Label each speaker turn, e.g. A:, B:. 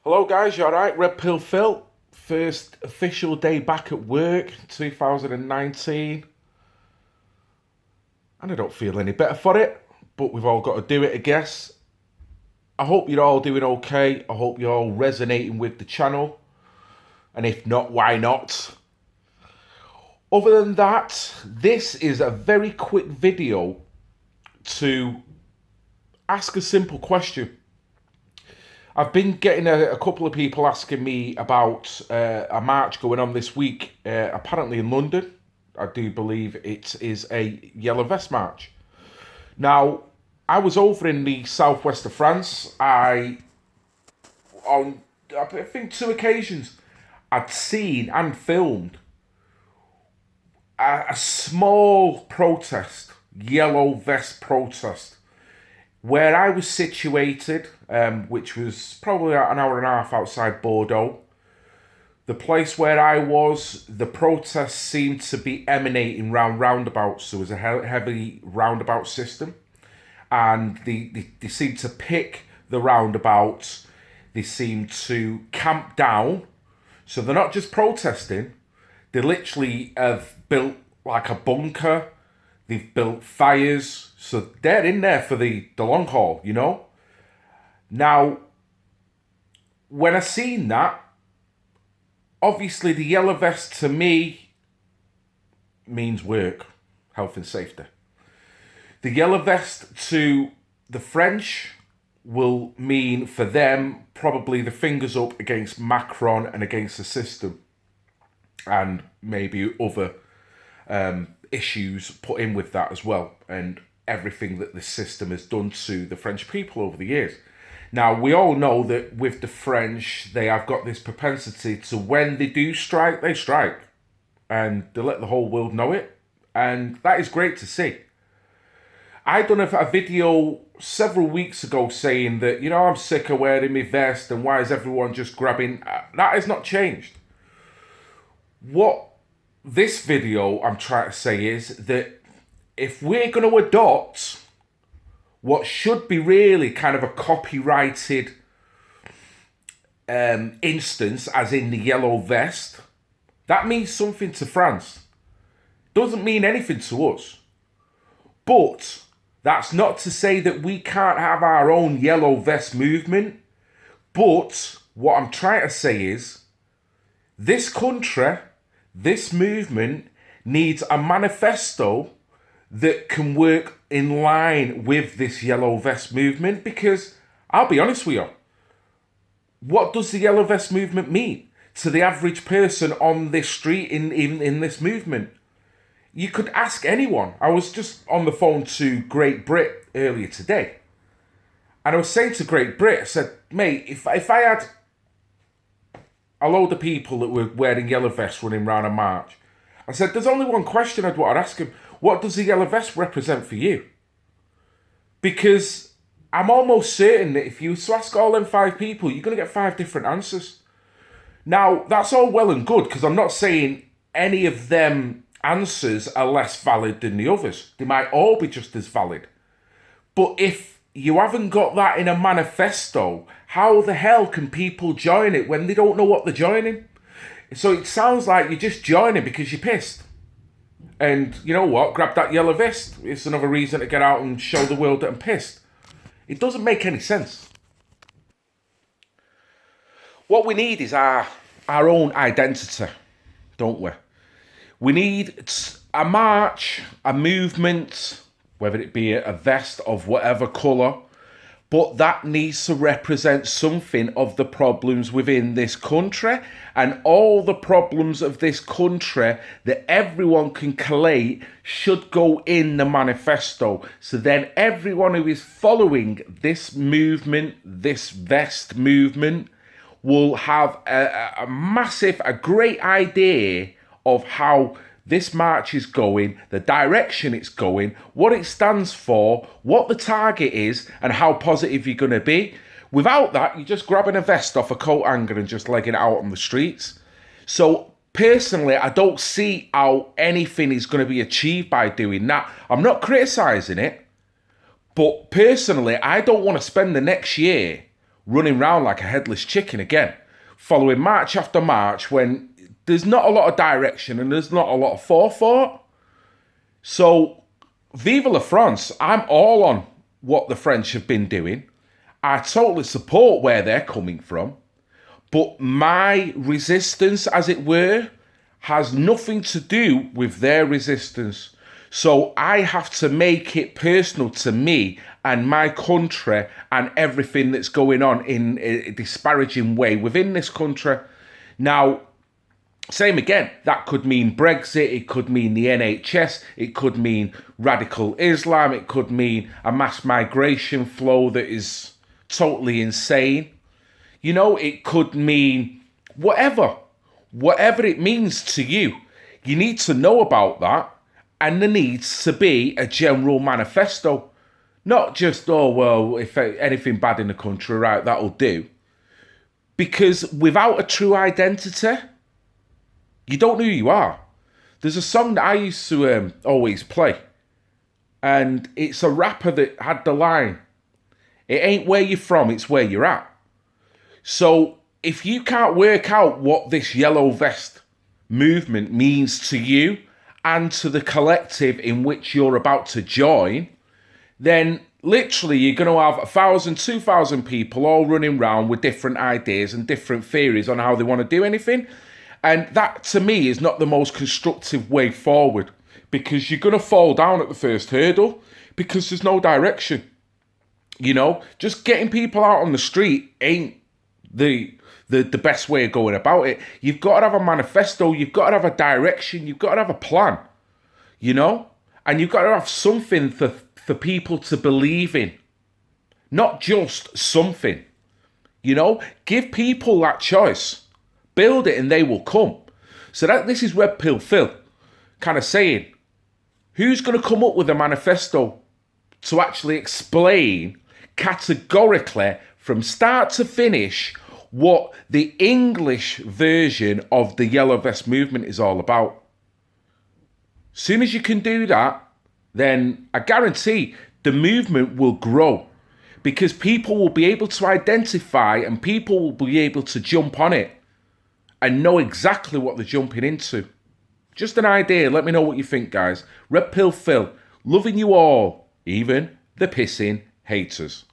A: Hello guys, you alright? Red Pill Phil. First official day back at work, 2019. And I don't feel any better for it, but we've all got to do it, I guess. I hope you're all doing okay. I hope you're all resonating with the channel. And if not, why not? Other than that, this is a very quick video to ask a simple question. I've been getting a couple of people asking me about a march going on this week, apparently in London. I do believe it is a Yellow Vest March. Now, I was over in the southwest of France. On I think 2 occasions, I'd seen and filmed a small protest, Yellow Vest protest, where I was situated, which was probably an hour and a half outside Bordeaux. The place where I was, the protests seemed to be emanating round roundabouts. There was a heavy roundabout system, and they seemed to pick the roundabouts. They seemed to camp down. So they're not just protesting, they literally have built like a bunker. They've built fires, so they're in there for the long haul, you know? Now, when I seen that, obviously the yellow vest to me means work, health and safety. The yellow vest to the French will mean for them probably the fingers up against Macron and against the system, and maybe other issues put in with that as well, and everything that the system has done to the French people over the years. Now, we all know that with the French, they have got this propensity to, when they do strike, they strike. And they let the whole world know it. And that is great to see. I done a video several weeks ago saying that, you know, I'm sick of wearing my vest and why is everyone just grabbing... That has not changed. What this video I'm trying to say is that if we're going to adopt what should be really kind of a copyrighted instance, as in the yellow vest, that means something to France. Doesn't mean anything to us. But that's not to say that we can't have our own yellow vest movement. But what I'm trying to say is, this country, this movement needs a manifesto that can work in line with this yellow vest movement, because I'll be honest with you, what does the yellow vest movement mean to the average person on this street in this movement? You could ask anyone. I was just on the phone to Great Brit earlier today, and I was saying to Great Brit, I said, mate, if I had a load of people that were wearing yellow vests running around a march, I said, there's only one question I'd want to ask him. What does the yellow vest represent for you? Because I'm almost certain that if you were to ask all them 5 people, you're going to get 5 different answers. Now, that's all well and good, because I'm not saying any of them answers are less valid than the others. They might all be just as valid. But if you haven't got that in a manifesto, how the hell can people join it when they don't know what they're joining? So it sounds like you're just joining because you're pissed. And you know what? Grab that yellow vest. It's another reason to get out and show the world that I'm pissed. It doesn't make any sense. What we need is our own identity, don't we? We need a march, a movement, whether it be a vest of whatever colour, but that needs to represent something of the problems within this country and all the problems of this country that everyone can collate should go in the manifesto. So then everyone who is following this movement, this vest movement, will have a great idea of how this march is going, the direction it's going, what it stands for, what the target is, and how positive you're going to be. Without that, you're just grabbing a vest off a coat hanger and just legging it out on the streets. So personally, I don't see how anything is going to be achieved by doing that. I'm not criticising it, but personally, I don't want to spend the next year running around like a headless chicken again, following march after march when there's not a lot of direction and there's not a lot of forethought. So, vive la France, I'm all on what the French have been doing. I totally support where they're coming from. But my resistance, as it were, has nothing to do with their resistance. So I have to make it personal to me and my country and everything that's going on in a disparaging way within this country. Now, same again, that could mean Brexit, it could mean the NHS, it could mean radical Islam, it could mean a mass migration flow that is totally insane. You know, it could mean whatever it means to you. You need to know about that, and there needs to be a general manifesto. Not just, oh, well, if anything bad in the country, right, that'll do. Because without a true identity, you don't know who you are. There's a song that I used to always play, and it's a rapper that had the line, "It ain't where you're from, it's where you're at." So if you can't work out what this yellow vest movement means to you and to the collective in which you're about to join, then literally you're going to have 1,000, 2,000 people all running around with different ideas and different theories on how they want to do anything. And that, to me, is not the most constructive way forward, because you're going to fall down at the first hurdle because there's no direction. You know, just getting people out on the street ain't the best way of going about it. You've got to have a manifesto, you've got to have a direction, you've got to have a plan, you know? And you've got to have something for people to believe in. Not just something, you know? Give people that choice. Build it and they will come. So this is Red Pill Phil kind of saying, who's going to come up with a manifesto to actually explain categorically from start to finish what the English version of the Yellow Vest movement is all about? Soon as you can do that, then I guarantee the movement will grow, because people will be able to identify and people will be able to jump on it and know exactly what they're jumping into. Just an idea. Let me know what you think, guys. Red Pill Phil, loving you all, even the pissing haters.